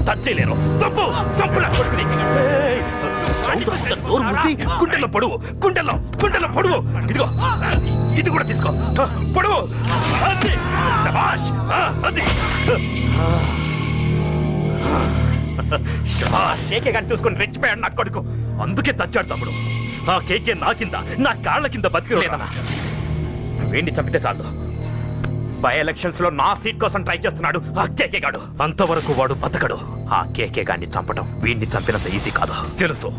Touch చేయలేరు. చంపు చంపులా కొడుకుని. నోరు మూసి గుండెల్లో పొడువు, గుండెల్లో పొడువు. ఇదిగో ఇది కూడా తీసుకో, పొడువు. అది శభాష్, అది శభాష్. కేకే గాని చూసుకొని రెచ్చిపోయాడు నా కొడుకు. అందుకే చచ్చాడు తమ్ముడు. ఆ కేకే నా కింద, నా కాళ్ళ కింద బతికిలేదన్నా. వీడిని చంపితే చాలు. బై ఎలక్షన్స్ లో నా సీట్ కోసం ట్రై చేస్తున్నాడు ఆ కేకే గాడు. అంతవరకు వాడు బతకడు. ఆ కేకే గాడిని చంపడం వీడిని చంపినంత ఈజీ కాదు తెలుసు.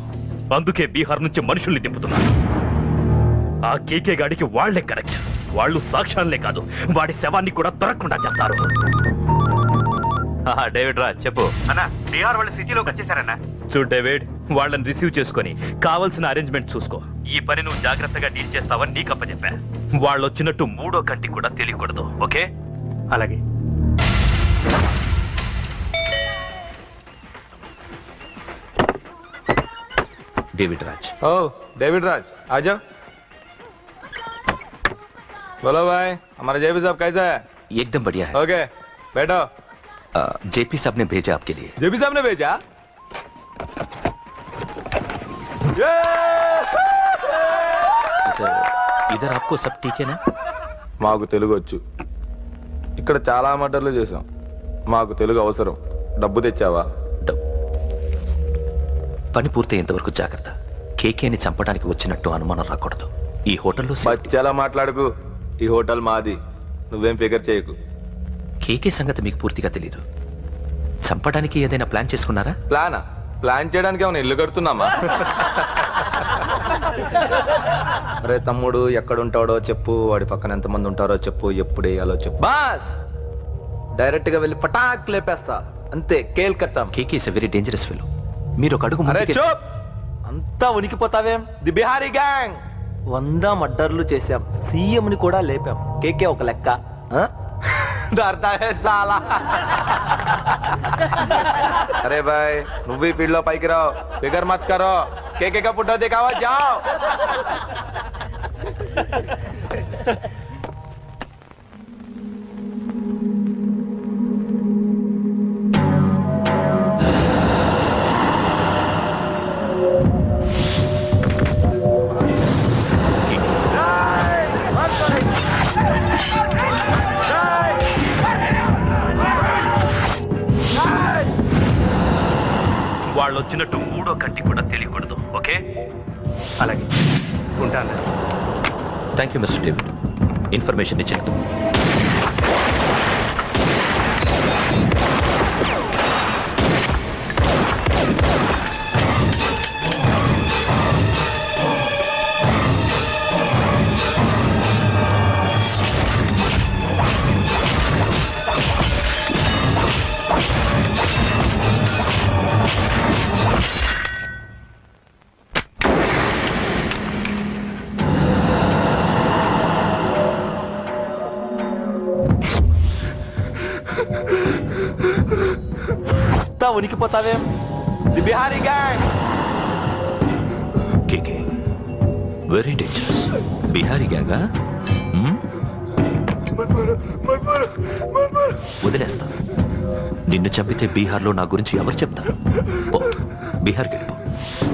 అందుకే బీహార్ నుంచి మనుషుల్ని దింపుతున్నాడు. ఆ కేకే గాడికి వాళ్లే కరెక్ట్. వాళ్ళు సాక్ష్యాలనే కాదు, వాడి శవాన్ని కూడా దొరకకుండా చేస్తారు. డేవిడ్ రా చెప్పు అన్నా. బీహార్ వాళ్ళు సిటీలోకి వచ్చేసారన్నా. చూడు డేవిడ్, వాళ్ళని రిసీవ్ చేసుకుని కావాల్సిన అరేంజ్మెంట్ చూసుకో. ఈ పని నువ్వు జాగ్రత్తగా డీల్ చేస్తావని నీకు అప్పచెప్పా. వాళ్ళు వచ్చినట్టు మూడో కంటి కూడా తెలియకూడదు. ఓకే? అలాగే. डेविड राज। ओ डेविड राज आ जाओ। बोलो भाई, हमारा जेपी साहब कैसा है? एकदम बढ़िया है। ओके बैठो। जेपी साहब ने भेजा आपके लिए। जेपी साहब ने भेजा? इधर आपको सब ठीक है ना? మాకు తెలుగు వచ్చు. ఇక్కడ చాలా మర్డర్లు చేసాం. మాకు తెలుగు అవసరం. డబ్బు తెచ్చావా? పని పూర్తయ్యేంత వరకు జాగ్రత్త. కేకేని చంపడానికి వచ్చినట్టు అనుమానం రాకూడదు. ఈ హోటల్లో బచ్చాలా మాట్లాడకు. ఈ హోటల్ మాది. నువ్వేం ఫిగర్ చేయకు. కేకే సంగతి మీకు పూర్తిగా తెలీదు. చంపడానికి ఏదైనా ప్లాన్ చేసుకున్నారా? ప్లాన్ చేయడానికి ఏమైనా ఇల్లు కడుతున్నామా? అరే తమ్ముడు, ఎక్కడుంటాడో చెప్పు, వాడి పక్కన ఎంతమంది ఉంటారో చెప్పు, ఎప్పుడు వేయాలో చెప్పు. బాస్ డైరెక్ట్ గా వెళ్ళి పటాక్ లేపేస్తా అంతే. Calcutta. KK is a very dangerous fellow. మీరు ఒక అడుగు అరే చూప్. అంతా ఉనికిపోతావేం? ది బిహారీ గ్యాంగ్ 100 మర్డర్లు చేశాం. సీఎం ని కూడా లేపాం. కేకే ఒక లెక్క. डरता है साला। अरे भाई నువ్వు ఈ ఫీల్డ్ లో పైకి రావు. ఫిగర్ మత్ కరో. కేకే का पुट्टा दिखावा जाओ। వాళ్ళు వచ్చినట్టు మూడో కంటి కూడా తెలియకూడదు. ఓకే? అలాగే ఉంటాను. Thank you mister David, information ఇచ్చినందుకు. ఉనికిపోతావేం? The Bihari gang. KK very dangerous. Bihari గ్యాంగా? వదిలేస్తా. నిన్ను చంపితే బీహార్లో నా గురించి ఎవరు చెప్తారు? బీహార్కి వెళ్ళిపో.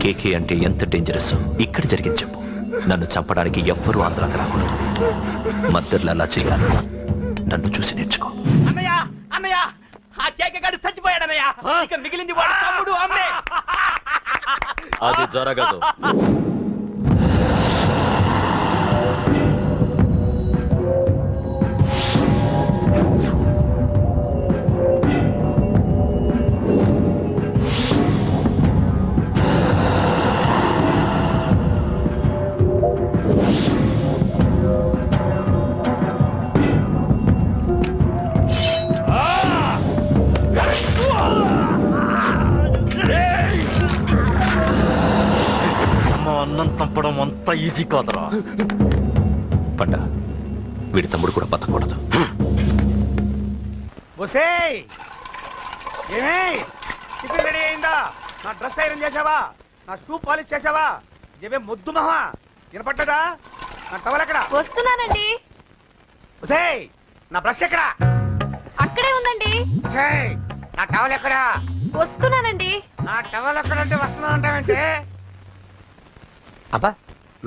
కేకే అంటే ఎంత డేంజరస్ ఇక్కడ జరిగింది చెప్పు. నన్ను చంపడానికి ఎవ్వరూ ఆంధ్రాకి రాకూడదు. మద్దర్లు అలా చేయాలి. నన్ను చూసి నేర్చుకో. అన్నయ్య అన్నయ్య, ఆ కేకే గాడు చచ్చిపోయాడన్నయ్య. ఇక మిగిలింది వాడు తమ్ముడు అమ్మే. అది జరగదు. అన్నం చంపడం అంత ఈజీ కాదురా. పండ వీడి తమ్ముడు కూడా బతకూడదు. టిఫిన్ రెడీ అయిందా? నా డ్రెస్ ఐరన్ చేసావా? నా షూ పాలిష్ చేసావా? ఏమే మొద్దు మహా వినపడ్డదా? నా టవల్ ఎక్కడ? వస్తున్నానండి. నా బ్రష్ ఎక్కడ? అక్కడే ఉందండి. నా టవల్ ఎక్కడ? వస్తున్నానండి. నా టవల్ ఎక్కడంటే వస్తున్నా అంటావంటే అబ్బా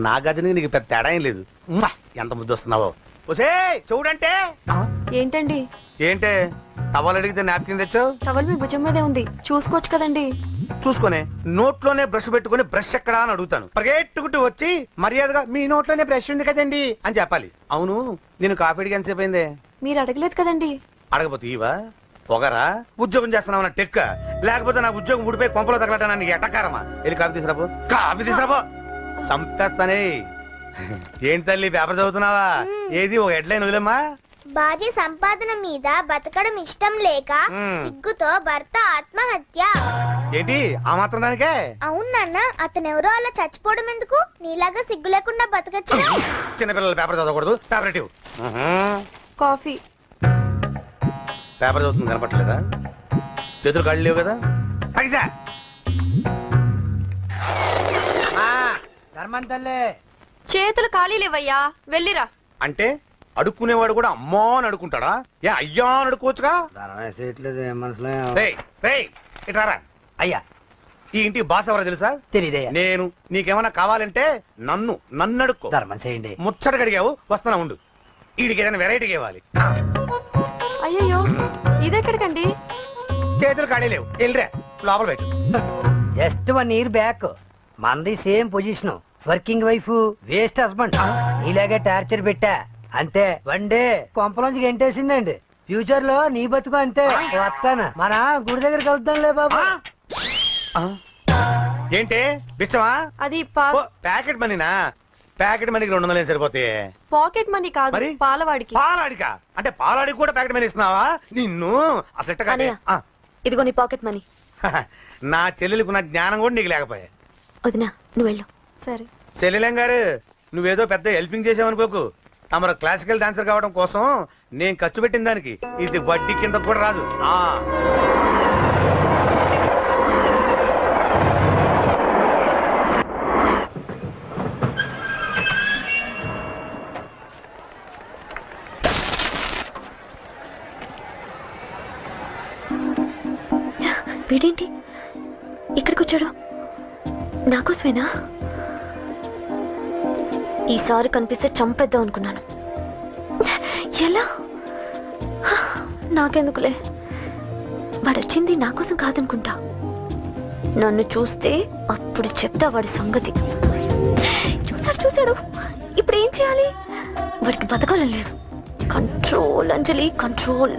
నా గజనికి నీకు పెద్ద తేడా ఏం లేదు ఉమ్మా, ఎంత ముద్దు వస్తున్నావో. ఒసే చూడంటే ఏంటండి? ఏంటే టవల్ అడిగితే నాప్కిన్ తెచ్చావు? టవల్ మీ భుజం మీదే ఉంది, చూసుకోవచ్చు కదండి. చూసుకొని నోట్లోనే బ్రష్ పెట్టుకుని బ్రష్ ఎక్కడా అని అడుగుతాను. పరిగెట్టుకుంటూ వచ్చి మర్యాదగా మీ నోట్లోనే బ్రష్ ఉంది కదండి అని చెప్పాలి. అవును నేను కాఫీ అడిగి ఎంతసేపు అయిందే? మీరు అడగలేదు కదండి. అడగపోతే ఇవా పొగరా? ఉద్యోగం చేస్తున్నావు నా టెక్క, లేకపోతే నా ఉద్యోగం ఊడిపోయి కొంపలో తగలటా నీకు ఎట్టకారమా? వెళ్ళి కాఫీ తీసుకురాబో, కాఫీ తీసుకురాబో. చంపేస్తానే. ఏంటి తల్లి పేపర్ చదువుతున్నావా? ఏది ఒక హెడ్లైన్ వదిలేమ్మా. భార్య సంపాదన మీద బతకడం ఇష్టం లేక సిగ్గుతో భర్త ఆత్మహత్య. ఏంటి ఆ మాత్రం దానికే? అవును నాన్న, అతనెవరో అలా చచ్చిపోవడం ఎందుకు? నీలాగా సిగ్గు లేకుండా బతకచ్చు. చిన్నపిల్లలు పేపర్ చదవకూడదు. పేపర్ ఇవ్వు. కాఫీ. పేపర్ చదువుతుంది కనపట్లేదా? చేతులు కాళ్ళు లేవు కదా? తగ్గిసా చేతులు ఖాళీ లేవయ్యా, వెళ్ళిరా. అంటే అడుక్కునేవాడు కూడా అమ్మా అని అడుకుంటాడా? ఏ అయ్యా అని అడుకోవచ్చుగా? రేయ్, రేయ్, ఇట్రారా. అయ్యా ఈ ఇంటికి బాస్ ఎవరో తెలుసా? తెలియదయ్యా. నేను. నీకేమైనా కావాలంటే నన్ను అడుక్కో. ధర్మం చేయండి. ముచ్చట అడిగావు, వస్తున్నా ఉండు. వీడికి ఏదైనా వెరైటీగా ఇవ్వాలి. అయ్యయ్యో, ఇదెక్కడికండి? చేతులు ఖాళీ లేవు, వెళ్ళిరా లోపల పెట్టు. జస్ట్ 1 year బ్యాక్ మనది same position. Working wife, waste husband. ఇలాగే టార్చర్ పెట్టా అంతే. 1 day కొంపలోంచి గెంటేసిందండి. ఫ్యూచర్ లో నీ బతుకు అంతే. వస్తాను, మన గుడి దగ్గర కలుద్దాంలే బాబా. ఏంటి బిచ్చమా? అది ప్యాకెట్ మనీనా? ప్యాకెట్ మనీకి 200 సరిపోతే. పాకెట్ మనీ కాదు, మరి? పాలవాడికి. పాలాడికా? అంటే పాలాడికి కూడా ప్యాకెట్ మనీ ఇస్తున్నావా? నిన్ను అసలు ఎట్ట కాదే. అన్నయ్య. ఇదిగో నీ పాకెట్ మనీ. నా చెల్లెలకు నా జ్ఞానం కూడా నీకు లేకపోయా. వదినా, నువ్వు వెళ్ళు. సరే. శలీలం గారు, నువ్వేదో పెద్ద హెల్పింగ్ చేసావనుకోకు. తమరు క్లాసికల్ డాన్సర్ కావడం కోసం నేను ఖర్చు పెట్టిన దానికి ఇది వడ్డీ కింద కూడా రాదు. వీడేంటి ఇక్కడికి వచ్చాడు? నాకోసమేనా? ఈసారి కనిపిస్తే చంపేద్దాం అనుకున్నాను. ఎలా? నాకెందుకులే, వాడొచ్చింది నా కోసం కాదనుకుంటా. నన్ను చూస్తే అప్పుడు చెప్తా వాడి సంగతి. చూశాడు. ఇప్పుడు ఏం చేయాలి? వాడికి బతకాలని లేదు. కంట్రోల్ అంజలి, కంట్రోల్.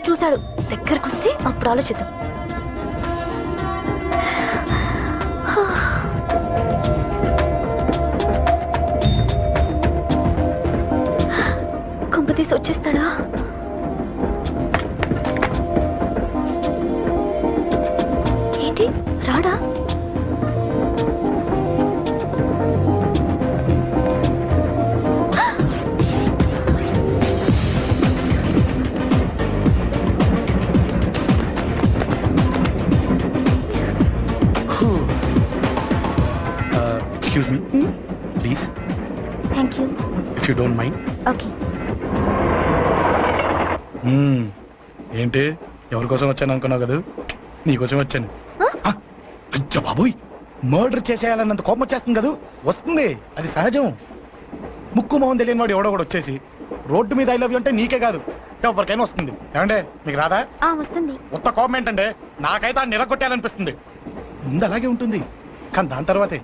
చూశాడు, దగ్గరకు వస్తే అప్పుడు ఆలోచిద్దాం. కంపతీసి వచ్చేస్తాడా? ఏంటి రాడా? Excuse me, please, thank you. if you don't mind. Okay. ఏంటి ఎవరి కోసం వచ్చాను అనుకున్నావు కదా? నీకోసం వచ్చాను. అయ్యో బాబోయ్, మర్డర్ చేసేయాలన్నంత కోపం వచ్చేస్తుంది కదా? వస్తుంది, అది సహజం. ముక్కు మొహం తెలియని వాడు ఎవడో కూడా వచ్చేసి రోడ్డు మీద ఐ లవ్ యూ అంటే నీకే కాదు ఎవరికైనా వస్తుంది. ఏమంటే మీకు రాదా? వస్తుంది. ఉత్త కోపం ఏంటంటే నాకైతే ఆ నిలగొట్టాలనిపిస్తుంది. ముందు అలాగే ఉంటుంది, కానీ దాని తర్వాతే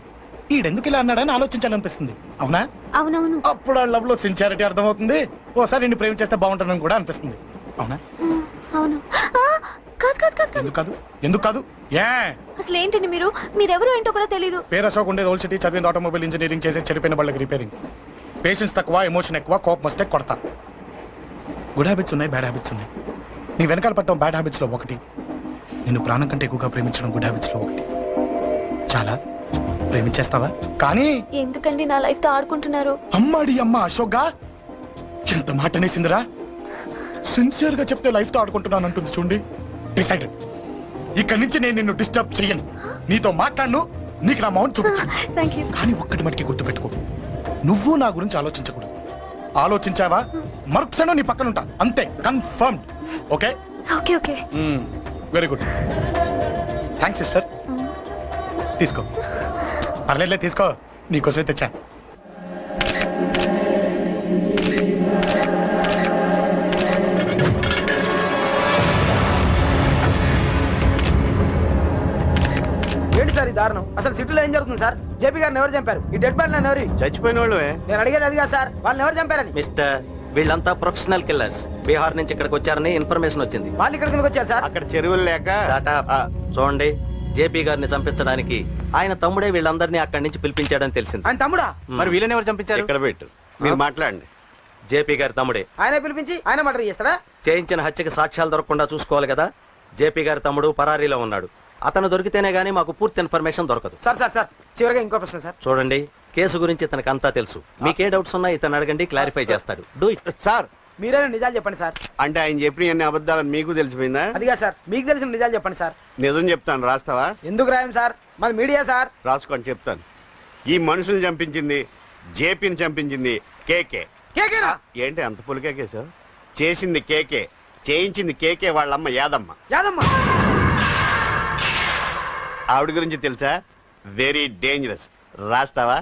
ఈడెందుకు ఇలా అన్నాడని ఆలోచించాలనిపిస్తుంది. అవునా? అవునవును. అప్పుడు ఆ లవ్ లో సిన్సియారిటీ అర్థమవుతుంది. ఓసారి నిన్ను ప్రేమించేస్తే బాగుంటుందని కూడా అనిపిస్తుంది. అవునా? అవును. ఎందుకు కాదు? ఏ అసలు ఏంటండి మీరెవరు ఏంటో కూడా తెలీదు. పేరు అశోక్, ఉండేది ఓల్డ్ సిటీ, చదివింది ఆటోమొబైల్ ఇంజనీరింగ్, చేసే చెడిపోయిన వాళ్ళకి రిపేరింగ్. పేషెన్స్ తక్కువ, ఎమోషన్ ఎక్కువ, కోపం వస్తే కొడతా. గుడ్ హ్యాబిట్స్ ఉన్నాయి, బ్యాడ్ హ్యాబిట్స్ ఉన్నాయి. నీ వెనకాల పట్టడం బ్యాడ్ హ్యాబిట్స్ లో ఒకటి, నిన్ను ప్రాణం కంటే ఎక్కువగా ప్రేమించడం గుడ్ హ్యాబిట్స్ లో ఒకటి. చాలా ప్రేమించేస్తావా? కానీ ఎందుకండి నా లైఫ్ తో ఆడుకుంటున్నారు? అమ్మాడి అమ్మ అశోక్ గా ఎంత మాట అనేసిందిరా. సిన్సియర్ గా చెప్తే లైఫ్ తో ఆడుకుంటున్నాను అంటుంది చూడండి. డిసైడెడ్, ఇక్కడి నుంచి నేను నిన్ను డిస్టర్బ్ చెయ్యను. నీతో మాట్లాడను, నీకు నా మౌన్ చూపించాను. కానీ ఒక్కటి మటుకి గుర్తుపెట్టుకో, నువ్వు నా గురించి ఆలోచించకూడదు. ఆలోచించావా మరుక్షణం నీ పక్కన ఉంటా, అంతే. Confirm. Okay? Okay okay. Very good thanks sister తీసుకో పర్లేదులే తీసుకో నీకోసమే తెచ్చా ఏంటి సార్ ఈ దారుణం? అసలు సిటీలో ఏం జరుగుతుంది సార్? జేపీ గారిని ఎవరు చంపారు? ఈ డెడ్ బాడీ ఎవరు? చచ్చిపోయిన వాళ్ళు నేను అడిగేది అది కాదు సార్, వాళ్ళని ఎవరు చంపారని. మిస్టర్ వీళ్ళంతా ప్రొఫెషనల్ కిల్లర్స్. బీహార్ నుంచి ఇక్కడికి వచ్చారని ఇన్ఫర్మేషన్ వచ్చింది. వాళ్ళు ఇక్కడ కిందకి వచ్చారు సార్. అక్కడ చెరువులు లేక Shut up. చూడండి, జేపీ గారిని చంపించడానికి ఆయన తమ్ముడే వీళ్ళందరినీ అక్కడి నుంచి పిలిపించాడని తెలిసింది. ఆయన తమ్ముడా? మరి వీళ్ళని ఎవరు చంపించారు? ఇక్కడ పెట్టు, మీరు మాట్లాడండి. జేపీ గారి తమ్ముడే. ఆయన పిలిపించి ఆయన మర్డర్ చేస్తాడా? చేయించిన హత్యకి సాక్ష్యాలు దొరకకుండా చూసుకోవాలి కదా. జేపీ గారి తమ్ముడు పరారీలో ఉన్నాడు. అతను దొరికితేనే గానీ మాకు పూర్తి ఇన్ఫర్మేషన్ దొరకదు. సార్ సార్ సార్ చివరిగా ఇంకో ప్రశ్న సార్. చూడండి, కేసు గురించి ఇతనికి అంతా తెలుసు. మీకే డౌట్స్ ఉన్నా ఇతను అడగండి, క్లారిఫై చేస్తాడు. Do it. సార్ మీరైనా నిజాలు చెప్పండి సార్. అంటే ఆయన చెప్పిన అన్ని అబద్ధాలని మీకు తెలిసిపోయిందా? అదిగా సార్, మీకు తెలిసిన నిజాలు చెప్పండి సార్. నిజం చెప్తాను, రాస్తావా? ఎందుకు రాయం సార్, మాది మీడియా సార్. రాసుకోండి, చెప్తాను. ఈ మనుషుల్ని చంపించింది, జేపీని చంపించింది కేకే. కేకేనా? ఏంటి అంత పులికే సార్? చేసింది కేకే, చేయించింది కేకే వాళ్ళమ్మ యాదమ్మ. యాదమ్మ? ఆవిడ గురించి తెలుసా? Very dangerous. రాస్తావా?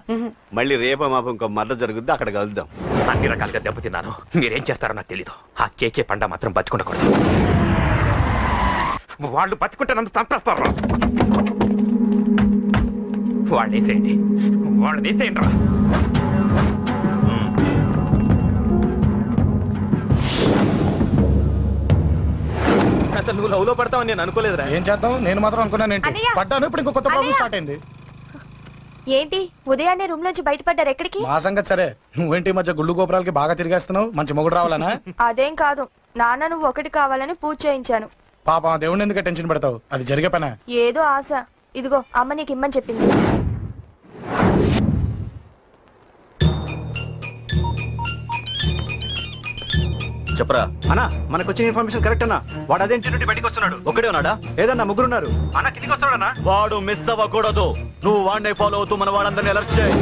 మళ్ళీ రేపో మాపం ఇంకో మర్ర జరుగుద్ది, అక్కడ కలుద్దాం. అన్ని రకాలుగా దెబ్బతిన్నాను. మీరేం చేస్తారో నాకు తెలీదు. ఆ కేకే పండ మాత్రం బతుకుండకూడదు. వాళ్ళు బతుకుంటే నన్ను చంపేస్తారు. వాళ్ళని వేసేయండి, వాళ్ళని వేసేయండి రా. అసలు నువ్వు లవ్ లో పడతావని నేను అనుకోలేదురా. ఏం చేద్దాం, నేను మాత్రం అనుకున్నాను ఏంటి అన్నయ్య! పడ్డాను. ఇప్పుడు ఇంకో కొత్త ప్రాబ్లం అన్నయ్య! స్టార్ట్ అయింది. ఏంటి ఉదయాన్నే రూమ్ నుంచి బయటపడ్డారు? ఎక్కడికి? మా సంగతి సరే, నువ్వేంటి ఈ మధ్య గుళ్ళు గోపురాలకి బాగా తిరిగేస్తున్నావు? మంచి మొగుడు రావాలనా? అదేం కాదు నాన్న, నువ్వు ఒకటి కావాలని పూజ చేయించాను. పాప దేవుడిని ఎందుకు టెన్షన్ పెడతావు? అది జరిగే పనా? ఏదో ఆశ. ఇదిగో అమ్మ నీకు ఇమ్మని చెప్పింది. చెప్పరా అన్నా, మనకు వచ్చిన ఇన్ఫర్మేషన్ కరెక్ట్ అన్నా. వాడు అదే ఇంటి నుండి బయటకు వస్తున్నాడు. ఒకడే ఉన్నాడా? ఏదన్నా ముగ్గురున్నారు. అన్న కిందికి వస్తాడన్నా. వాడు మిస్ అవ్వకూడదు. నువ్వు వాడిని ఫాలో అవుతూ మన వాళ్ళందరినీ అలర్ట్ చేయి.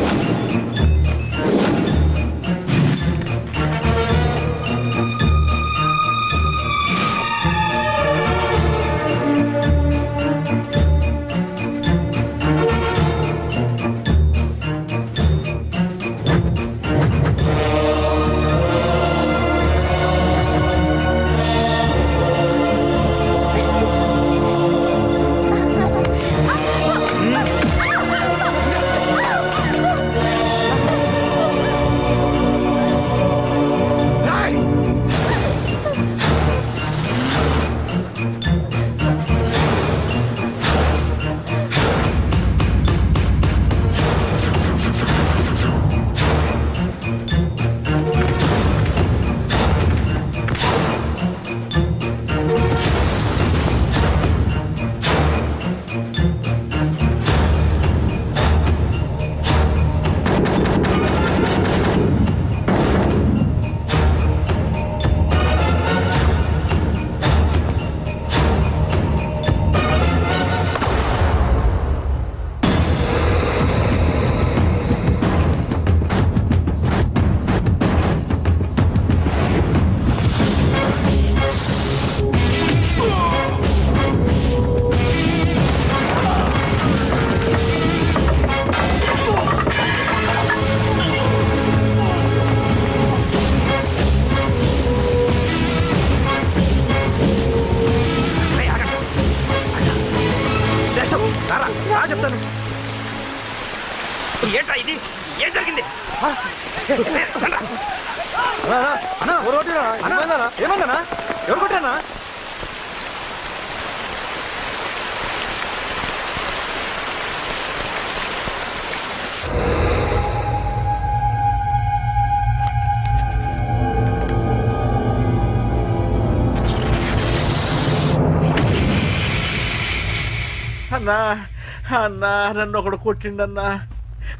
ఏంట్రా ఇది? ఏం జరిగింది? ఏమన్నా ఎవరు కొట్టానా? అన్నా అన్నా నన్ను ఒకడు కొట్టిండన్నా.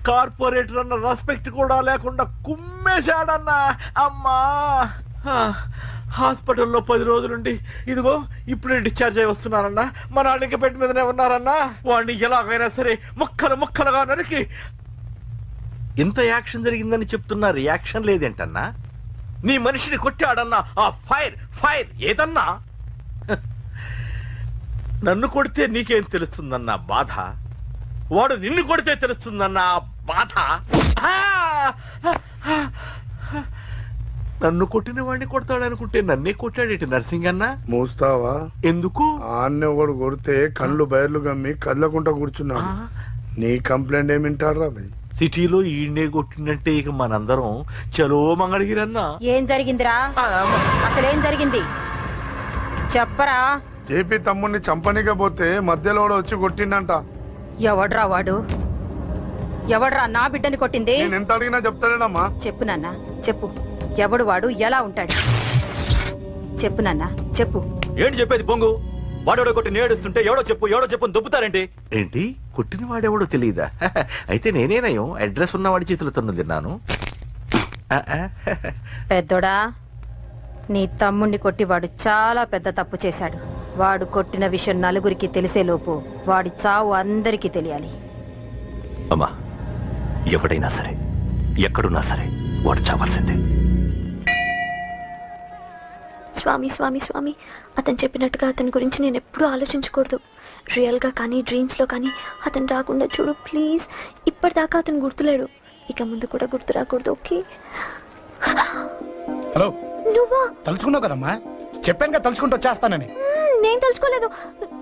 కార్పొరేటర్ అన్న రెస్పెక్ట్ కూడా లేకుండా కుమ్మేశాడన్నా. అమ్మా, హాస్పిటల్లో 10 రోజులుండి ఇదిగో ఇప్పుడే డిశ్చార్జ్ అయి వస్తున్నానన్నా. మా నాన్నకి బెడ్ మీదనే ఉన్నారన్నా. వాడిని ఎలాగైనా సరే ముక్కలు ముక్కలుగా నరికి. ఇంత యాక్షన్ జరిగిందని చెప్తున్నా, రియాక్షన్ లేదేంటన్నా? నీ మనిషిని కొట్టాడన్నా. ఆ ఫైర్ ఫైర్ ఏదన్నా? నన్ను కొడితే నీకేం తెలుస్తుందన్న బాధ, వాడు నిన్ను కొడితే తెలుస్తుందన్న బాధ. ఆ! నన్ను కొట్టిన వాడిని కొడతాడనుకుంటే నన్నే కొట్టాడేటి నర్సింగన్న. మూస్తావా? ఎందుకు? ఆన్నే ఒకడు కొడితే కళ్ళు బయర్లు గమ్మి కదలకుండా కూర్చున్నాడు. నీ కంప్లైంట్ ఏమి వింటాడు రా భయ్? సిటీలో ఈయనే కొట్టినట్టే ఇక మనందరం చలో మంగళగిరన్నా. ఏం జరిగిందిరా? అసలేం జరిగింది చెప్పరా? జేపీ తమ్ముడిని చంపనీకపోతే మధ్యలో వచ్చి కొట్టిండంట. ఎవడ్రా వాడు? ఎవడ్రా నా బిడ్డని కొట్టింది? నేను ఎంత అడిగినా చెప్తాడేనమ్మా. చెప్పు నాన్న చెప్పు. ఎవడు వాడు? ఎలా ఉంటాడు? చెప్పు నాన్న చెప్పు. ఏంటి చెప్పేది పొంగు? వాడెవడో కొట్టి నేడుస్తుంటే ఎవడో చెప్పు దొబ్బుతారేంటి? ఏంటి కొట్టిన వాడెవడో తెలియదా? అయితే నేనేనయం అడ్రస్ ఉన్నవాడి చేతులతో తిన్నాను. పెద్దోడా, నీ తమ్ముణ్ణి కొట్టి వాడు చాలా పెద్ద తప్పు చేశాడు. వాడు కొట్టిన విషయం నలుగురికి తెలిసేలోపు వాడి చావు అందరికీ తెలియాలి. అమ్మా, ఎవడైనా సరే ఎక్కడున్నా సరే వాడు చావాల్సిందే. స్వామి స్వామి స్వామి, అతను చెప్పినట్టుగా అతని గురించి నేను ఎప్పుడూ ఆలోచించకూడదు. రియల్గా కానీ డ్రీమ్స్లో కానీ అతను రాకుండా చూడు ప్లీజ్. ఇప్పటిదాకా అతను గుర్తులేడు, ఇక ముందు కూడా గుర్తు రాకూడదు. ఓకే? హలో, నువ్వా? తలుచుకున్నావు కదమ్మా? చెప్పాను కదా తలుచుకుంటూ వచ్చేస్తానని. నేను తలుచుకోలేదు,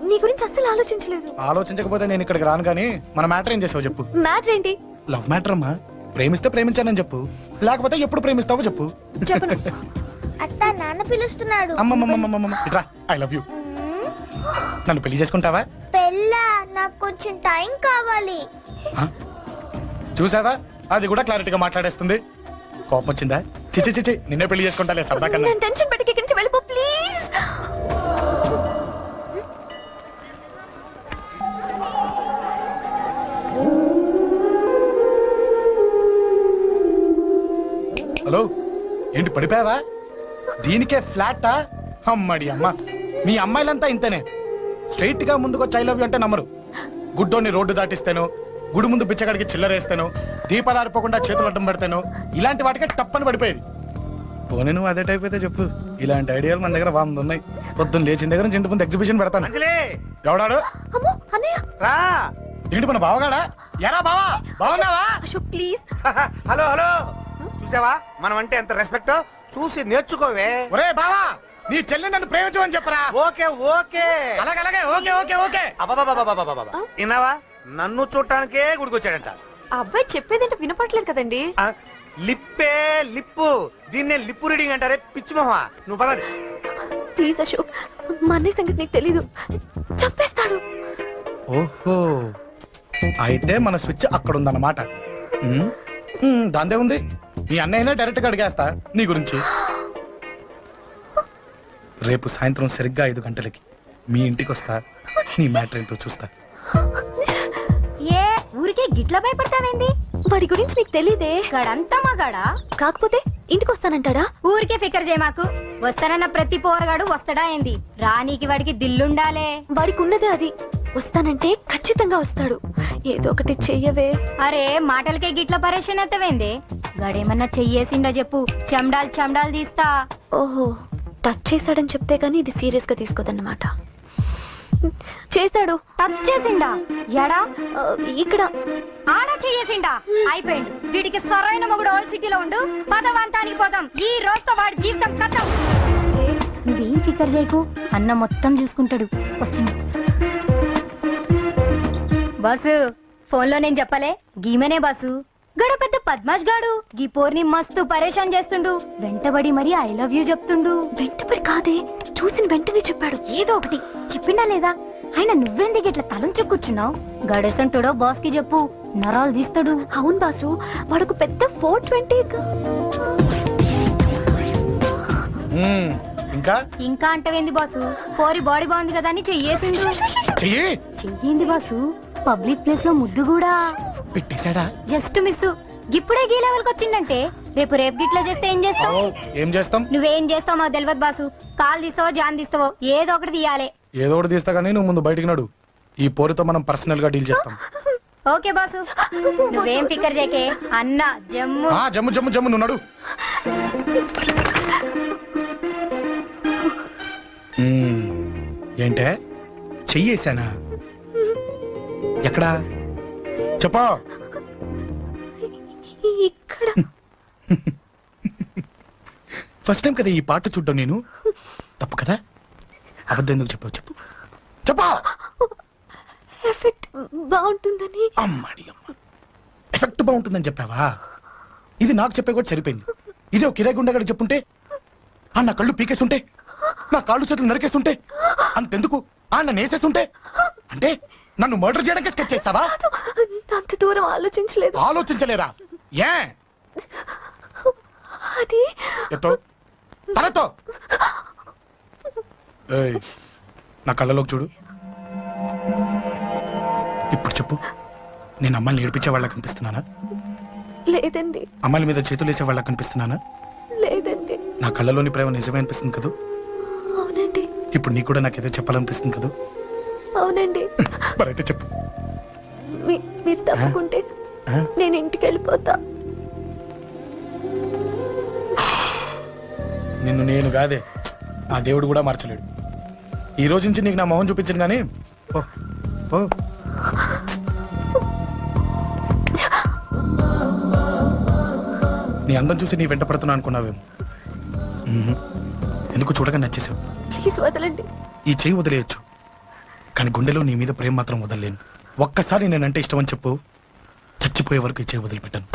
నీ గురించి అస్సలు ఆలోచించలేదు. ఆలోచించకపోతే నేను ఇక్కడికి రాను. కానీ మన మ్యాటర్ ఏం చేసావు చెప్పు. మ్యాటర్ ఏంటి? లవ్ మ్యాటర్ అమ్మా. ప్రేమిస్తే ప్రేమించానని చెప్పు, లేకపోతే ఎప్పుడు ప్రేమిస్తావో చెప్పు. చెప్పను. అత్త నాన్న పిలుస్తున్నాడు. అమ్మమ్మమ్మమ్మమ్మ ఇట్రా, ఐ లవ్ యూ. నన్ను పెళ్లి చేసుకుంటావా? పెళ్ళా? నాకు కొంచెం టైం కావాలి. చూసావా, అది కూడా క్లారిటీగా మాట్లాడేస్తుంది. కోపం వచ్చిందా? చిచి చిచి, నిన్నే పెళ్లి చేసుకుంటాలే సరదా కన్నా. నేను టెన్షన్ పెట్టి ఇక్కడి నుంచి వెళ్ళిపో ప్లీజ్. హలో, ఏంటి పడిపోయావా? దీనికే ఫ్లాటా? అమ్మడి అమ్మ, మీ అమ్మాయిలంతా ఇంతనే. స్ట్రైట్ గా ముందుకొచ్చి ఐ లవ్ యూ అంటే నమ్మరు. గుడ్డోని రోడ్డు దాటిస్తాను, గుడి ముందు బిచ్చగాడికి చిల్లరేస్తాను, దీపాలు ఆరిపోకుండా చేతులు అడ్డం పెడతాను, ఇలాంటి వాటికే తప్పని పడిపోయేది. పోనీ నువ్వు అదే టైప్ అయితే చెప్పు. ఇలాంటి ఐడియాలు మన దగ్గర 100 ఉన్నాయి. పొద్దున్న లేచిన దగ్గర నుంచి ఇంటి ముందు ఎగ్జిబిషన్ పెడతాను. ఎవడాడు? అమ్మో అన్నయ్య. రా. ఏంటి మన బావగాడా? ఎరా బావా, బావున్నావా? అశోక్ ప్లీజ్. హలో హలో, చూసావా మనం అంటే ఎంత రెస్పెక్ట్? చూసి నేర్చుకోవే. ఒరే బావా, నీ చెల్లి నన్ను ప్రేమించమని చెప్పరా. ఓకే ఓకే, అలాగే ఓకే ఓకే ఓకే. అబ్బాబాబాబాబాబాబా, విన్నావా? నన్ను చూడటానికే గుడికొచ్చాడంట. ఆ అబ్బాయి చెప్పేదంటే వినపట్లేదు కదండి. లిప్పే లిప్పు, దీన్నే లిప్పు రీడింగ్ అంటారే పిచ్చి మొహమా. నువ్వు పదండి ప్లీజ్ అశోక్, మా అన్నయ్య సంగతి నీకు తెలీదు, చంపేస్తాడు. ఓహో, అయితే మన స్విచ్ అక్కడ ఉందన్నమాట. దాందే ఉంది. మీ అన్నయ్యనే డైరెక్ట్ గా అడిగేస్తా నీ గురించి. రేపు సాయంత్రం సరిగ్గా 5 గంటలకి మీ ఇంటికి వస్తా. నీ మ్యాటర్ ఏంటో చూస్తా. ఏ ఊరికే గిట్ల భయపడతావేంది? వాడి గురించి నీకు తెలీదే. గడంతా మగాడా? కాకపోతే ఇంటికి వస్తానంటాడా? ఊరికే ఫికర్ చేయమాకు. వస్తానన్న ప్రతి పోరగాడు వస్తాడా ఏంది? రానీకి వాడికి దిల్లుండాలే. వాడికి ఉన్నదే అది. వస్తానంటే ఖచ్చితంగా వస్తాడు. ఏదో ఒకటి చెయ్యవే. అరే మాటలకే గిట్ల పరేషన్ అవుతావేంది? గడేమన్నా చెయ్యేసిండా చెప్పు, చెమ్డాల్ తీస్తా. ఓహో, టచ్ చేశాడని చెప్తే గానీ ఇది సీరియస్ గా తీసుకోదన్నమాట. చేశాడు. టచ్ చేసిండా? ఎడా? ఇక్కడ. ఆడా చెయ్యేసిండా? అయిపోయిండు. వీడికి సరైన మొగుడు ఓల్డ్ సిటీలో ఉండు. పదవంతానికి పోదాం. ఈ రోజుతో వాడి జీవితం కథం. నువ్వేం ఫికర్ చేయకు, అన్న మొత్తం చూసుకుంటాడు. వస్తుంది బాసు. ఫోన్ లో నేను చెప్పలే, గీమనే బాసు. గడ పెద్ద పద్మాష్ గాడు గీ పోర్ని మస్తు పరేషాన్ చేస్తుండు. వెంటబడి మరి ఐ లవ్ యూ చెప్తుండు. వెంటబడి కాదే, చూసిన వెంటనే చెప్పాడు. ఏదో ఒకటి చెప్పిండా లేదా? ఆయన నువ్వెందుకు ఇట్లా తలంచు కూర్చున్నావు? గడేసంటుడో బాస్ కి చెప్పు, నరాలు తీస్తాడు. అవును బాసు, వాడుకు పెద్ద 420. ఇంకా అంటవేంది బాసు? పోరి బాడీ బాగుంది కదా అని చెయ్యేసిండు. చెయ్యింది బాసు. పబ్లిక్ ప్లేస్ లో ముద్దు కూడా పెట్టేశాడా? Just miss. ఇప్పుడే గీ లెవెల్కి వచ్చిందంటే రేపు గిట్లా చేస్తే ఏం చేస్తావు? ఏం చేస్తాం? నువ్వేం చేస్తావు మాకు తెలియదు బాసు. కాల్ తీస్తావో జాన్ తీస్తావో ఏదో ఒకటి తీయాలి. ఏదో ఒకటి తీస్తా కానీ నువ్వు ముందు బయటికి నడు. ఈ పోరుతో మనం పర్సనల్ గా డీల్ చేస్తాం. ఓకే బాసు, నువ్వేం ఫికర్ చేయకే. అన్న జమ్ము జమ్ము జమ్ము జమ్ము, నువ్వు నడు. ఏంటే చెయ్యేశానా? ఎక్కడా చెప్పా? ఇక్కడ ఫస్ట్ టైం కదా ఈ పాట చూడ్డం నేను. తప్పు కదా? అబద్ధం ఎందుకు చెప్పావు? చెప్పు చెప్పా. ఎఫెక్ట్ బాగుంటుందని. అమ్మాడి అమ్మ, ఎఫెక్ట్ బాగుంటుందని చెప్పావా? ఇది నాకు చెప్పే కూడా సరిపోయింది. ఇదే ఒక కిరాయి గుండెగాడు చెప్పుంటే, నా కళ్ళు పీకేస్తుంటే, నా కాళ్ళు చేతులు నరికేస్తుంటే, అంతెందుకు నన్ను వేసేస్తుంటే, అంటే నన్ను మర్డర్ చేయడానికి స్కెచ్ చేస్తావా? అంత దూరం ఆలోచించలేదు. ఆలోచించలేరా? ఏ అది ఎత్తో తలతో. ఏయ్, నా కళ్ళలోకి చూడు. ఇప్పుడు చెప్పు, నేను అమ్మాయిని ఏడిపించే వాళ్ళ కనిపిస్తున్నానా? లేదండి. అమ్మాయిల మీద చేతులు వేసే వాళ్ళ కనిపిస్తున్నానా? లేదండి. నా కళ్ళలోని ప్రేమ నిజమే అనిపిస్తుంది కదా? అవునండి. ఇప్పుడు నీకు కూడా నాకేదో చెప్పాలనిపిస్తుంది కదా? అవునండి. మరైతే చెప్పు. మీరు తప్పుకుంటే నేను ఇంటికి వెళ్ళిపోతా. నిన్ను నేను కాదే, ఆ దేవుడు కూడా మార్చలేడు. ఈ రోజు నుంచి నీకు నా మొహం చూపించను కానీ ఓ ఓ. నీ అందం చూసి నీ వెంట పడుతున్నా అనుకున్నావేమో. ఎందుకు చూడగా నచ్చేసావు. ప్లీజ్ వదలండి. ఈ చెయ్యి వదిలేయచ్చు, కానీ గుండెలో నీ మీద ప్రేమ మాత్రం వదలలేను. ఒక్కసారి నేనంటే ఇష్టం అని చెప్పు, చచ్చిపోయే వరకు ఈ చెయ్యి వదిలిపెట్టాను.